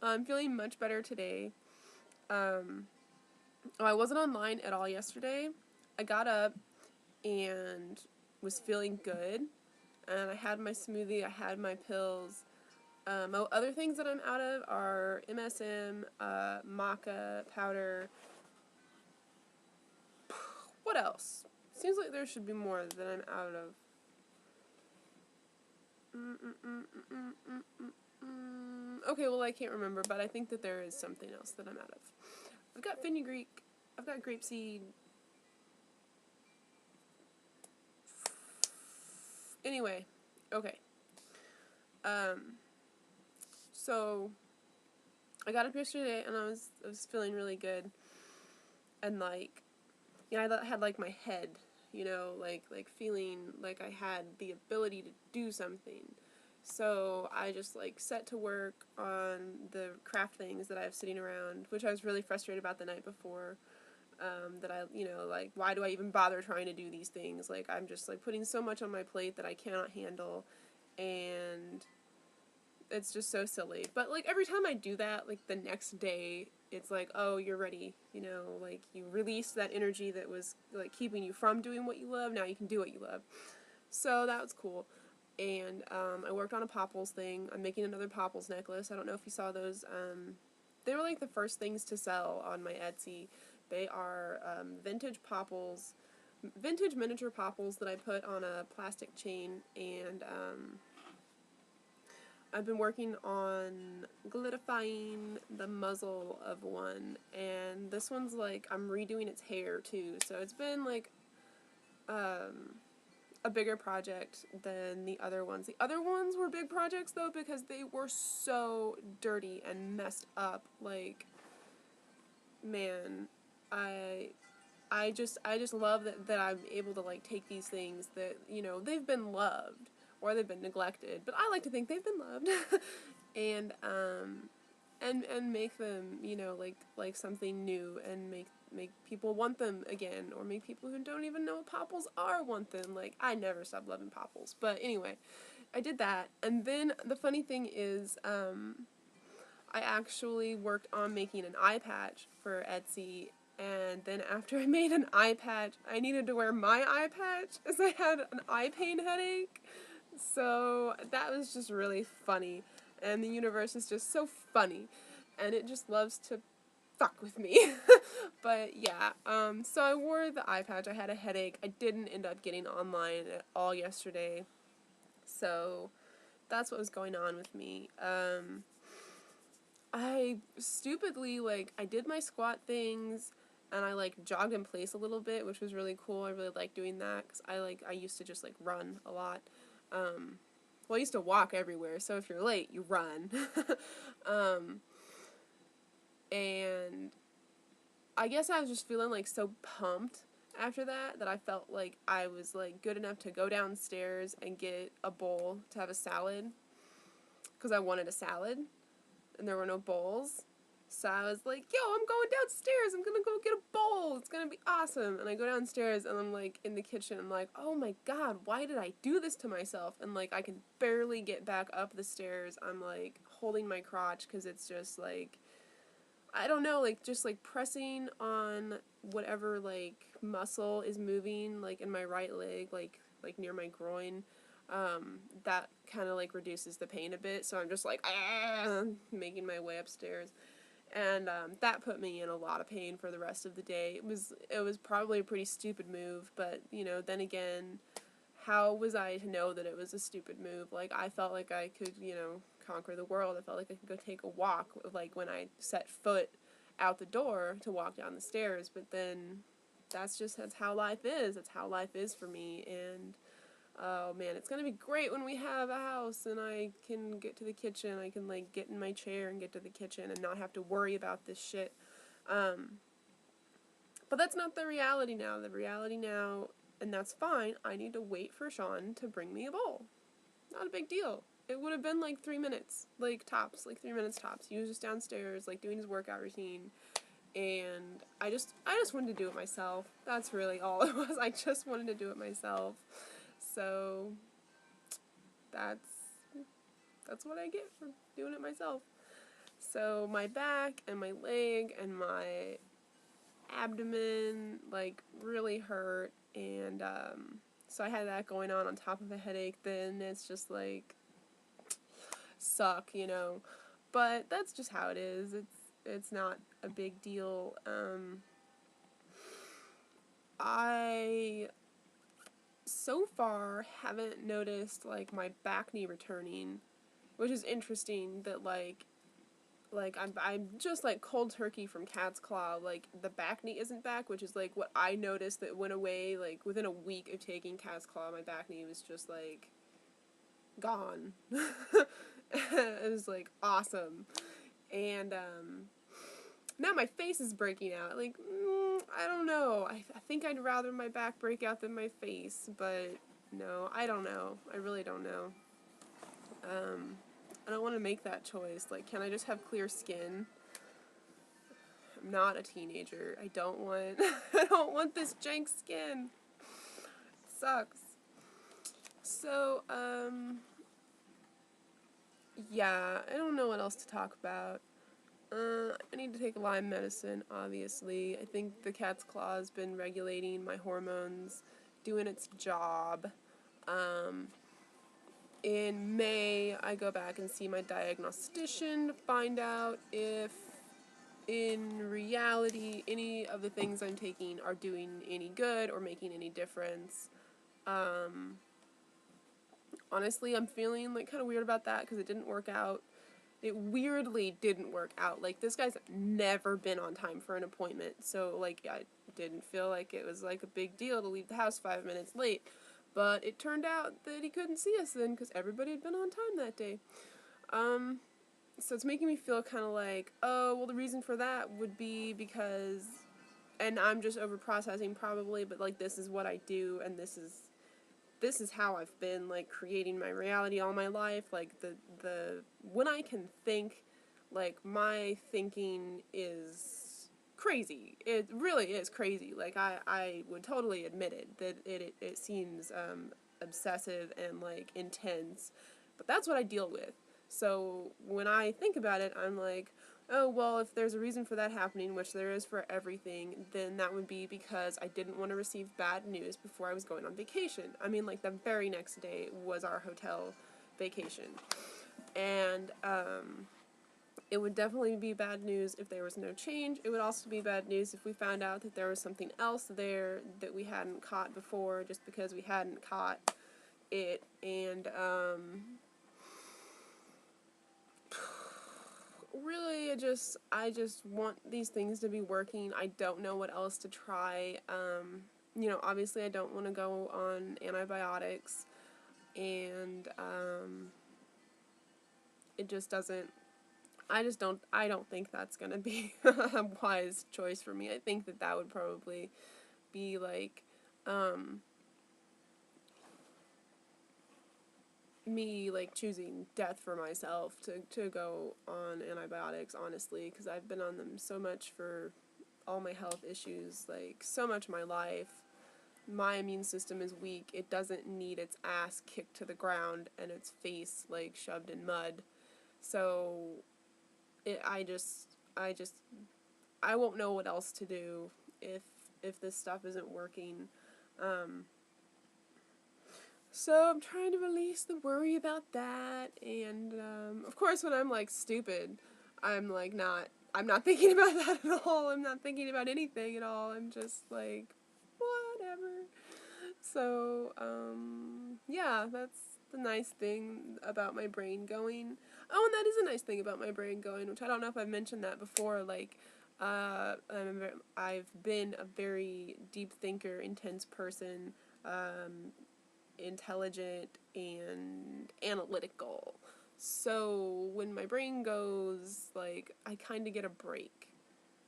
I'm feeling much better today. Um, I wasn't online at all yesterday. I got up and was feeling good, and I had my smoothie, I had my pills. Other things that I'm out of are MSM, maca powder. What else? Seems like there should be more that I'm out of. Okay, well, I can't remember, but I think that there is something else that I'm out of. I've got fenugreek, I've got grapeseed. Anyway, okay. Um, so I got up yesterday and I was feeling really good, and like, I had like my head, like feeling like I had the ability to do something. So I just like set to work on the craft things that I have sitting around, which I was really frustrated about the night before. That I, like, why do I even bother trying to do these things? Like, I'm just like putting so much on my plate that I cannot handle, and it's just so silly. But like every time I do that, like the next day, it's like, oh, you're ready. Like you released that energy that was like keeping you from doing what you love. Now you can do what you love. So that was cool. And I worked on a popples thing. I'm making another popples necklace. I don't know if you saw those. They were like the first things to sell on my Etsy. They are vintage miniature popples that I put on a plastic chain, and I've been working on glittifying the muzzle of one, and this one's like, I'm redoing its hair too, so it's been like a bigger project than the other ones. The other ones were big projects though because they were so dirty and messed up. Like, man, I I just love that I'm able to like take these things that, they've been loved or they've been neglected, but I like to think they've been loved. and and make them, like something new, and make people want them again, or make people who don't even know what popples are want them. Like, I never stop loving popples. But anyway, I did that, and then the funny thing is, I actually worked on making an eye patch for Etsy, and then after I made an eye patch, I needed to wear my eye patch as I had an eye pain headache. So that was just really funny, and the universe is just so funny, and it just loves to fuck with me. But yeah, so I wore the eye patch. I had a headache. I didn't end up getting online at all yesterday, so that's what was going on with me. I stupidly, like, I did my squat things, and I, like, jogged in place a little bit, which was really cool. I really like doing that, because I used to just, like, run a lot. Well, I used to walk everywhere, so if you're late, you run. um, and I guess I was just feeling, like, so pumped after that I felt like I was, like, good enough to go downstairs and get a bowl to have a salad, because I wanted a salad, and there were no bowls. So I was like, yo, I'm going downstairs. I'm going to go get a bowl. It's going to be awesome. And I go downstairs, and I'm like in the kitchen. I'm like, oh my God, why did I do this to myself? And like, I can barely get back up the stairs. I'm like holding my crotch because it's just like, I don't know, like just like pressing on whatever like muscle is moving like in my right leg, like near my groin. That kind of like reduces the pain a bit. So I'm just like, making my way upstairs. And that put me in a lot of pain for the rest of the day. It was probably a pretty stupid move, but then again, how was I to know that it was a stupid move? Like, I felt like I could, conquer the world. I felt like I could go take a walk, like when I set foot out the door to walk down the stairs. But then that's how life is. That's how life is for me. And oh man, it's gonna be great when we have a house and I can get to the kitchen. I can like get in my chair and get to the kitchen and not have to worry about this shit. But that's not the reality now. The reality now, and that's fine, I need to wait for Sean to bring me a bowl. Not a big deal. It would have been like 3 minutes, like tops, like 3 minutes tops. He was just downstairs, like doing his workout routine, and I just wanted to do it myself. That's really all it was. I just wanted to do it myself. So that's what I get for doing it myself. So my back and my leg and my abdomen like really hurt, and so I had that going on top of a headache. Then it's just like suck, you know. But that's just how it is. It's not a big deal. I so far haven't noticed like my back knee returning, which is interesting. That I'm just like cold turkey from cat's claw. Like the back knee isn't back, which is like what I noticed that went away like within a week of taking cat's claw. My back knee was just like gone. It was like awesome. And now my face is breaking out. Like, I don't know. I think I'd rather my back break out than my face, but no, I don't know. I really don't know. I don't want to make that choice. Like, can I just have clear skin? I'm not a teenager. I don't want I don't want this jank skin. It sucks. So, yeah, I don't know what else to talk about. I need to take Lyme medicine, obviously. I think the cat's claw has been regulating my hormones, doing its job. In May, I go back and see my diagnostician to find out if, in reality, any of the things I'm taking are doing any good or making any difference. Honestly, I'm feeling like kind of weird about that because it didn't work out. It weirdly didn't work out. Like, this guy's never been on time for an appointment, so, like, I didn't feel like it was, like, a big deal to leave the house 5 minutes late. But it turned out that he couldn't see us then because everybody had been on time that day. So it's making me feel kind of like, oh, well, the reason for that would be because, and I'm just over-processing probably, but, like, this is what I do, and this is how I've been, like, creating my reality all my life. Like, when I can think, like, my thinking is crazy. It really is crazy. Like, I would totally admit it, that it seems, obsessive and, like, intense, but that's what I deal with. So, when I think about it, I'm like, oh, well, if there's a reason for that happening, which there is for everything, then that would be because I didn't want to receive bad news before I was going on vacation. I mean, like, the very next day was our hotel vacation. And, it would definitely be bad news if there was no change. It would also be bad news if we found out that there was something else there that we hadn't caught before just because we hadn't caught it. And, really, I just want these things to be working. I don't know what else to try. Obviously I don't want to go on antibiotics, and it just doesn't. I don't think that's gonna be a wise choice for me. I think that would probably be like me like choosing death for myself to go on antibiotics, honestly, because I've been on them so much for all my health issues, like so much of my life. My immune system is weak. It doesn't need its ass kicked to the ground and its face like shoved in mud. So I won't know what else to do if this stuff isn't working. So I'm trying to release the worry about that, and of course when I'm like stupid, I'm like I'm not thinking about that at all. I'm not thinking about anything at all. I'm just like, whatever. So, yeah, that's the nice thing about my brain going. Oh, and that is a nice thing about my brain going, which I don't know if I've mentioned that before. Like, I've been a very deep thinker, intense person, intelligent and analytical. So when my brain goes, like, I kind of get a break.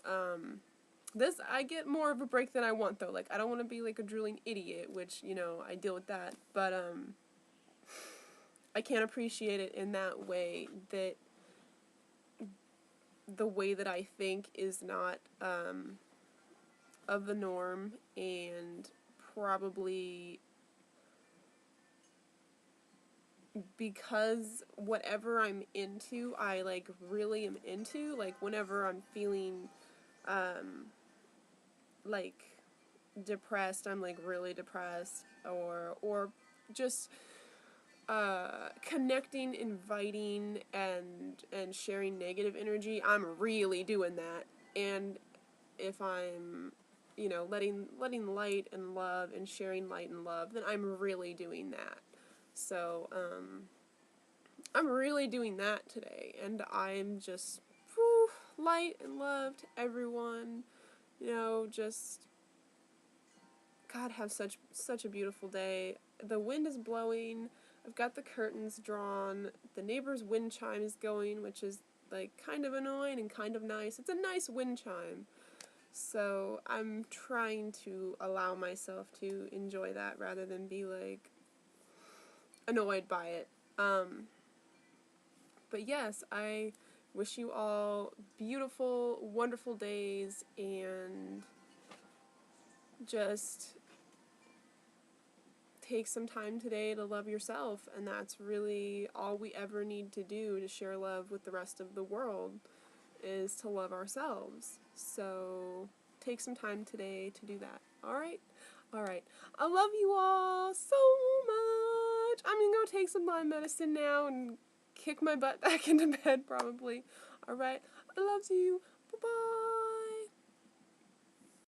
I get more of a break than I want, though. Like, I don't want to be like a drooling idiot, which, I deal with that. But I can't appreciate it in that way, that the way that I think is not of the norm, and probably because whatever I'm into, I like really am into. Like whenever I'm feeling like depressed, I'm like really depressed, or just connecting, inviting, and sharing negative energy, I'm really doing that. And if I'm, letting light and love and sharing light and love, then I'm really doing that. So I'm really doing that today, and I'm just light and love to everyone. Just God, have such a beautiful day. The wind is blowing. I've got the curtains drawn. The neighbor's wind chime is going, which is like kind of annoying and kind of nice. It's a nice wind chime. So I'm trying to allow myself to enjoy that rather than be like annoyed by it. But yes, I wish you all beautiful, wonderful days, and just take some time today to love yourself, and that's really all we ever need to do to share love with the rest of the world, is to love ourselves. So take some time today to do that. All right, I love you all so much. I'm gonna go take some Lyme medicine now and kick my butt back into bed probably. All right, I love you. Bye bye.